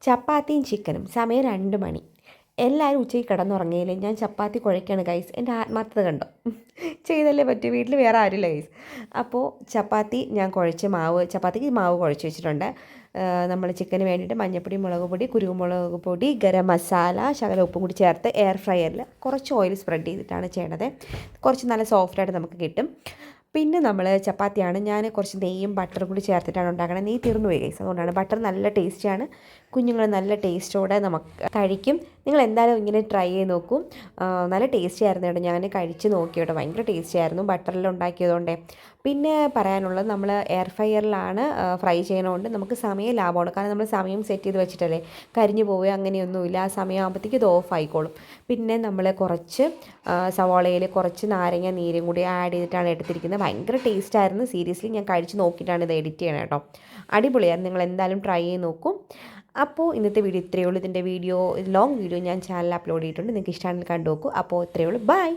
ചപ്പാത്തിയും ചിക്കനും സമയം 2 മണി. എല്ലാവരും ഉച്ചയ്ക്ക് കിടന്നുറങ്ങിയില്ലേ, ഞാൻ ചപ്പാത്തി കുഴയ്ക്കാണ് ഗൈസ്. എൻ്റെ ആത്മാർത്ഥത കണ്ടോ? ചെയ്തല്ലേ പറ്റൂ, വീട്ടിൽ വേറെ ആരുമില്ല ഗൈസ്. അപ്പോൾ ചപ്പാത്തി ഞാൻ ചപ്പാത്തിക്ക് മാവ് കുഴച്ച് വെച്ചിട്ടുണ്ട്. നമ്മൾ ചിക്കന് വേണ്ടിയിട്ട് മഞ്ഞൾപ്പൊടി, മുളക് പൊടി, കുരുമുളക് പൊടി, ഗരം മസാല, ശകലം ഉപ്പും കൂടി ചേർത്ത് എയർ ഫ്രയറിൽ കുറച്ച് ഓയിൽ സ്പ്രെഡ് ചെയ്തിട്ടാണ് ചെയ്യണത്. കുറച്ച് നല്ല സോഫ്റ്റായിട്ട് നമുക്ക് കിട്ടും. പിന്നെ നമ്മൾ ചപ്പാത്തിയാണ് ഞാൻ കുറച്ച് നെയ്യും ബട്ടറും കൂടി ചേർത്തിട്ടാണ് ഉണ്ടാക്കുന്നത്. നെയ്യ് തീർന്നു പോയി ഗൈസ്, അതുകൊണ്ടാണ്. ബട്ടർ നല്ല ടേസ്റ്റിയാണ്, കുഞ്ഞുങ്ങൾ നല്ല ടേസ്റ്റോടെ നമുക്ക് കഴിക്കും. നിങ്ങൾ എന്തായാലും ഇങ്ങനെ ട്രൈ ചെയ്ത് നോക്കൂ. നല്ല ടേസ്റ്റി ആയിരുന്നു കേട്ടോ, ഞാൻ കഴിച്ച് നോക്കി കേട്ടോ, ഭയങ്കര ടേസ്റ്റി ആയിരുന്നു ബട്ടറിൽ ഉണ്ടാക്കിയതുകൊണ്ടേ. പിന്നെ പറയാനുള്ളത്, നമ്മൾ എയർ ഫ്രയറിലാണ് ഫ്രൈ ചെയ്യണതുകൊണ്ട് നമുക്ക് സമയം ലാഭമാണ്. കാരണം നമ്മൾ സമയം സെറ്റ് ചെയ്ത് വെച്ചിട്ടല്ലേ, കരിഞ്ഞു പോവുക അങ്ങനെയൊന്നുമില്ല. ആ സമയമാകുമ്പോഴത്തേക്ക് ഇത് ഓഫ് ആയിക്കോളും. പിന്നെ നമ്മൾ കുറച്ച് സവാളയിൽ കുറച്ച് നാരങ്ങ നീരും കൂടി ആഡ് ചെയ്തിട്ടാണ് എടുത്തിരിക്കുന്നത്. ഭയങ്കര ടേസ്റ്റായിരുന്നു, സീരിയസ്ലി. ഞാൻ കഴിച്ച് നോക്കിയിട്ടാണ് ഇത് എഡിറ്റ് ചെയ്യണത് കേട്ടോ, അടിപൊളിയായിരുന്നു. നിങ്ങൾ എന്തായാലും ട്രൈ ചെയ്ത് നോക്കും. അപ്പോൾ ഇന്നത്തെ വീഡിയോ ഇത്രയേ ഉള്ളൂ. ഇതിൻ്റെ ലോങ് വീഡിയോ ഞാൻ ചാനലിൽ അപ്ലോഡ് ചെയ്തിട്ടുണ്ട്, നിങ്ങൾക്ക് ഇഷ്ടമാണെങ്കിൽ കണ്ടു നോക്കൂ. അപ്പോൾ ഇത്രയേ ഉള്ളൂ, ബൈ.